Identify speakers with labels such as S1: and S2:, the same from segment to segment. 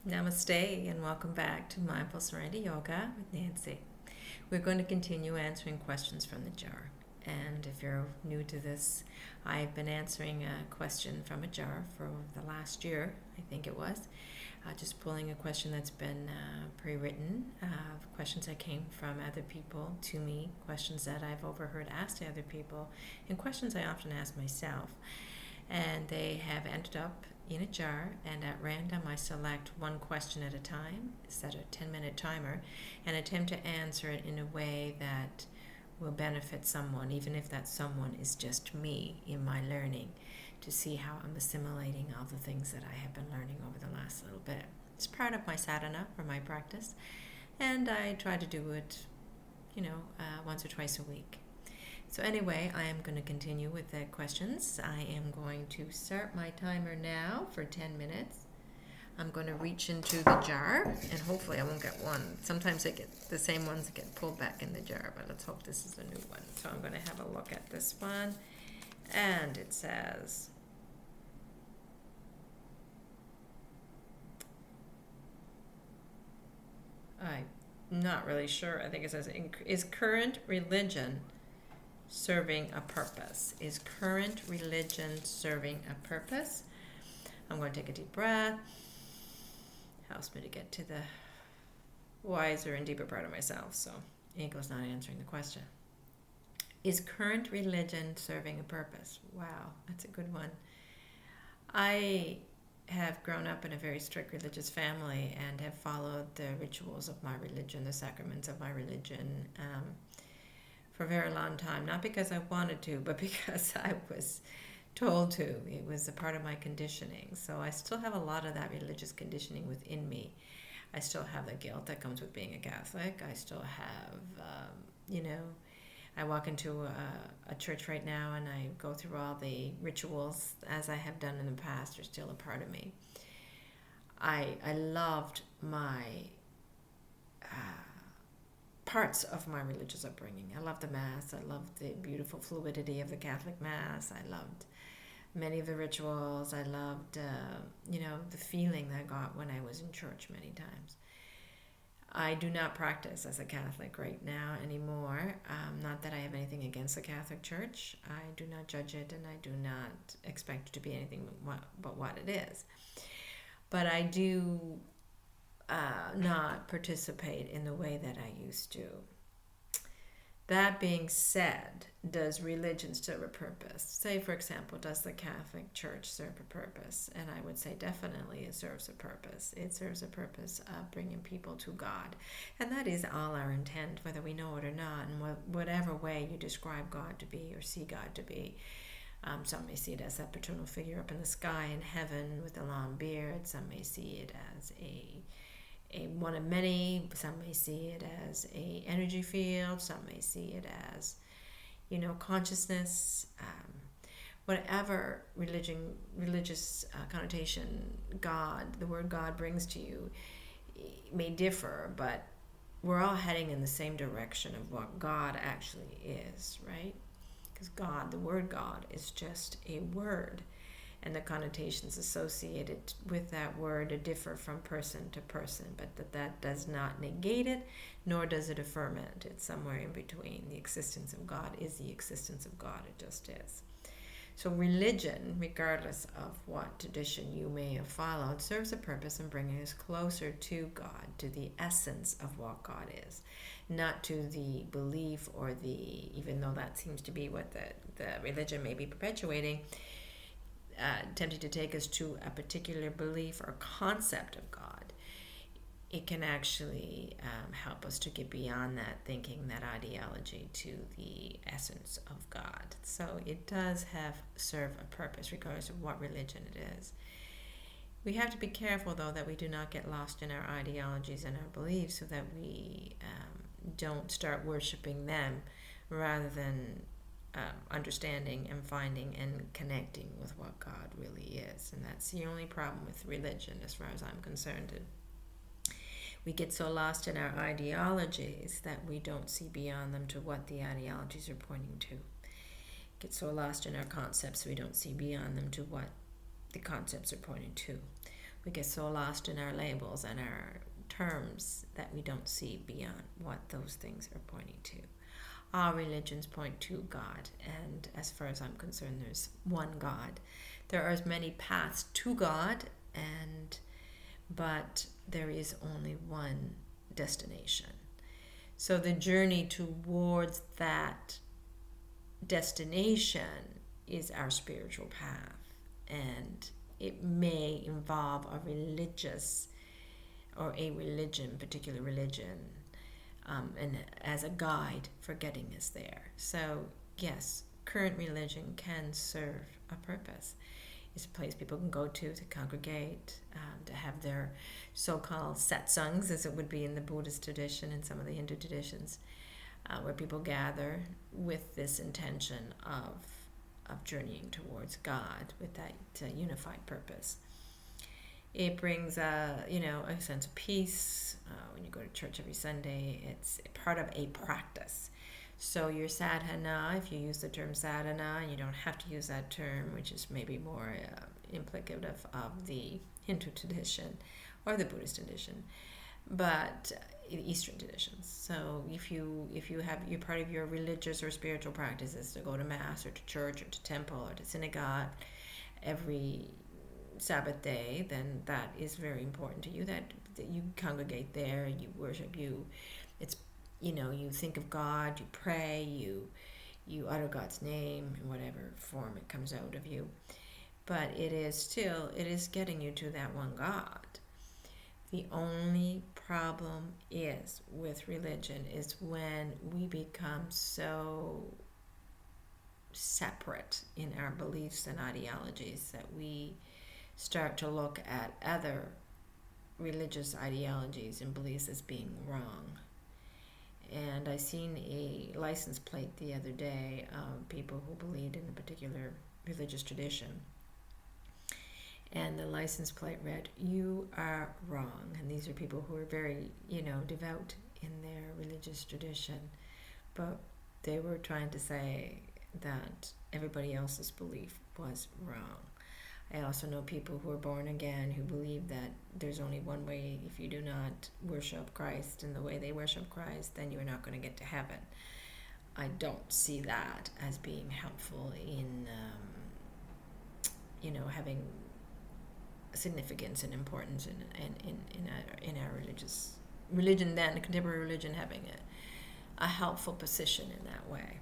S1: Namaste and welcome back to Mindful Serenity Yoga with Nancy. We're going to continue answering questions from the jar. And if you're new to this, I've been answering a question from a jar for the last year, I think it was. Just pulling a question that's been pre-written, questions that came from other people to me, questions that I've overheard asked to other people, and questions I often ask myself. And they have ended up in a jar, and at random I select one question at a time, set a 10-minute timer, and attempt to answer it in a way that will benefit someone, even if that someone is just me in my learning, to see how I'm assimilating all the things that I have been learning over the last little bit. It's part of my sadhana or my practice, and I try to do it, once or twice a week. So anyway, I am going to continue with the questions. I am going to start my timer now for 10 minutes. I'm going to reach into the jar, and hopefully I won't get one. Sometimes I get the same ones that get pulled back in the jar, but let's hope this is a new one. So I'm going to have a look at this one. And it says, I'm not really sure. I think it says, is current religion serving a purpose? Is current religion serving a purpose? I'm going to take a deep breath. Helps me to get to the wiser and deeper part of myself. So ego's not answering the question. Is current religion serving a purpose? Wow, that's a good one. I have grown up in a very strict religious family and have followed the rituals of my religion, the sacraments of my religion, for a very long time, not because I wanted to, but because I was told to. It was a part of my conditioning. So I still have a lot of that religious conditioning within me. I still have the guilt that comes with being a Catholic. I still have, I walk into a church right now and I go through all the rituals as I have done in the past. Are still a part of me. I loved my parts of my religious upbringing. I loved the Mass. I loved the beautiful fluidity of the Catholic Mass. I loved many of the rituals. I loved, the feeling that I got when I was in church many times. I do not practice as a Catholic right now anymore. Not that I have anything against the Catholic Church. I do not judge it, and I do not expect it to be anything but what it is. But I do not participate in the way that I used to. That being said, does religion serve a purpose? Say, for example, does the Catholic Church serve a purpose? And I would say definitely it serves a purpose. It serves a purpose of bringing people to God. And that is all our intent, whether we know it or not, and whatever way you describe God to be or see God to be. Some may see it as that paternal figure up in the sky in heaven with a long beard. Some may see it as a one of many. Some may see it as a energy field. Some may see it as, consciousness. Whatever religious connotation the word God brings to you, may differ, but we're all heading in the same direction of what God actually is, right? Because God, the word God, is just a word. And the connotations associated with that word differ from person to person, but that does not negate it, nor does it affirm it. It's somewhere in between. The existence of God is the existence of God. It just is. So religion, regardless of what tradition you may have followed, serves a purpose in bringing us closer to God, to the essence of what God is, not to the belief or even though that seems to be what the religion may be perpetuating, tempting to take us to a particular belief or concept of God. It can actually help us to get beyond that thinking, that ideology, to the essence of God. So it does serve a purpose, regardless of what religion it is. We have to be careful, though, that we do not get lost in our ideologies and our beliefs, so that we don't start worshiping them rather than understanding and finding and connecting with what God really is. And that's the only problem with religion, as far as I'm concerned. We get so lost in our ideologies that we don't see beyond them to what the ideologies are pointing to. Get so lost in our concepts we don't see beyond them to what the concepts are pointing to. We get so lost in our labels and our terms that we don't see beyond what those things are pointing to. All religions point to God, and as far as I'm concerned, there's one God. There are as many paths to God, but there is only one destination. So the journey towards that destination is our spiritual path, and it may involve a religious or a religion, particular religion, and as a guide for getting us there. So yes, current religion can serve a purpose. It's a place people can go to congregate, to have their so-called satsangs, as it would be in the Buddhist tradition and some of the Hindu traditions, where people gather with this intention of journeying towards God with that unified purpose. It brings a sense of peace. When you go to church every Sunday, it's part of a practice. So your sadhana, if you use the term sadhana, and you don't have to use that term, which is maybe more implicative of the Hindu tradition or the Buddhist tradition, but Eastern traditions. So if you have your part of your religious or spiritual practices to go to mass or to church or to temple or to synagogue every Sabbath day, then that is very important to you, that you congregate there, you worship, you think of God, you pray, you utter God's name in whatever form it comes out of you. But it is getting you to that one God. The only problem is with religion is when we become so separate in our beliefs and ideologies that we start to look at other religious ideologies and beliefs as being wrong. And I seen a license plate the other day of people who believed in a particular religious tradition. And the license plate read, "You are wrong." And these are people who are very, devout in their religious tradition. But they were trying to say that everybody else's belief was wrong. I also know people who are born again who believe that there's only one way. If you do not worship Christ in the way they worship Christ, then you're not going to get to heaven. I don't see that as being helpful in, having significance and importance in our religious religion. Then contemporary religion having a helpful position in that way.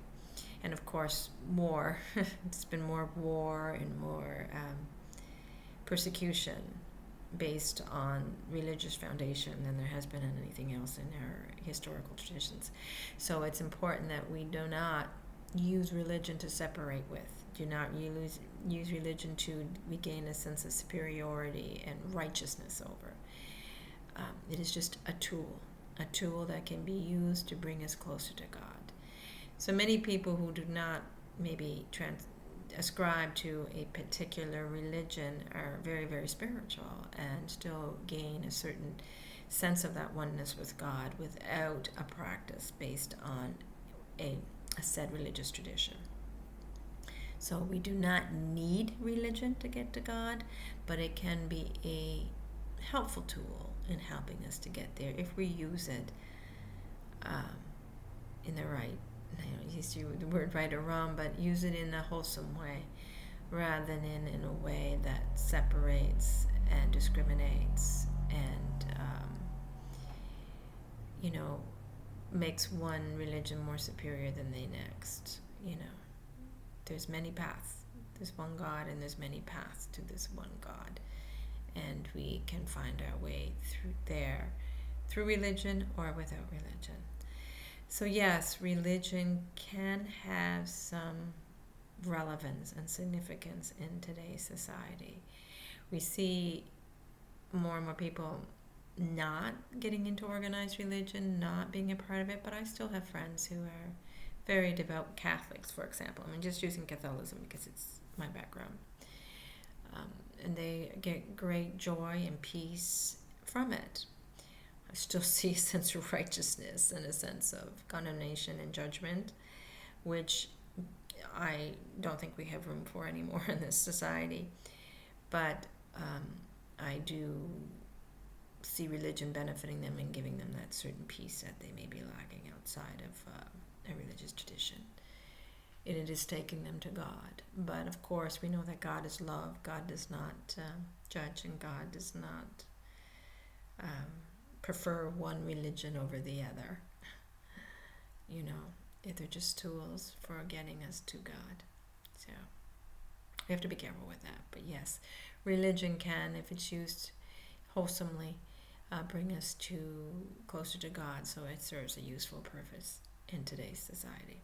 S1: And of course, more. It's been more war and more persecution based on religious foundation than there has been in anything else in our historical traditions. So it's important that we do not use religion to separate with. Do not use religion to regain a sense of superiority and righteousness over. It is just a tool that can be used to bring us closer to God. So many people who do not maybe ascribe to a particular religion are very, very spiritual and still gain a certain sense of that oneness with God without a practice based on a said religious tradition. So we do not need religion to get to God, but it can be a helpful tool in helping us to get there if we use it in the right, use the word right or wrong, but use it in a wholesome way rather than in a way that separates and discriminates and makes one religion more superior than the next. There's many paths. There's one God and there's many paths to this one God. And we can find our way through religion or without religion. So yes, religion can have some relevance and significance in today's society. We see more and more people not getting into organized religion, not being a part of it, but I still have friends who are very devout Catholics, for example. Just using Catholicism because it's my background. And they get great joy and peace from it. I still see a sense of righteousness and a sense of condemnation and judgment, which I don't think we have room for anymore in this society. But I do see religion benefiting them and giving them that certain peace that they may be lacking outside of a religious tradition. And it is taking them to God. But of course, we know that God is love. God does not judge, and God does not prefer one religion over the other. You know, they're just tools for getting us to God. So we have to be careful with that. But yes, religion can, if it's used wholesomely, bring us closer to God. So it serves a useful purpose in today's society.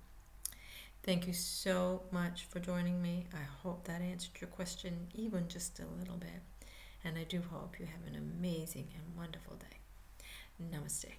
S1: Thank you so much for joining me. I hope that answered your question, even just a little bit. And I do hope you have an amazing and wonderful day. Namaste.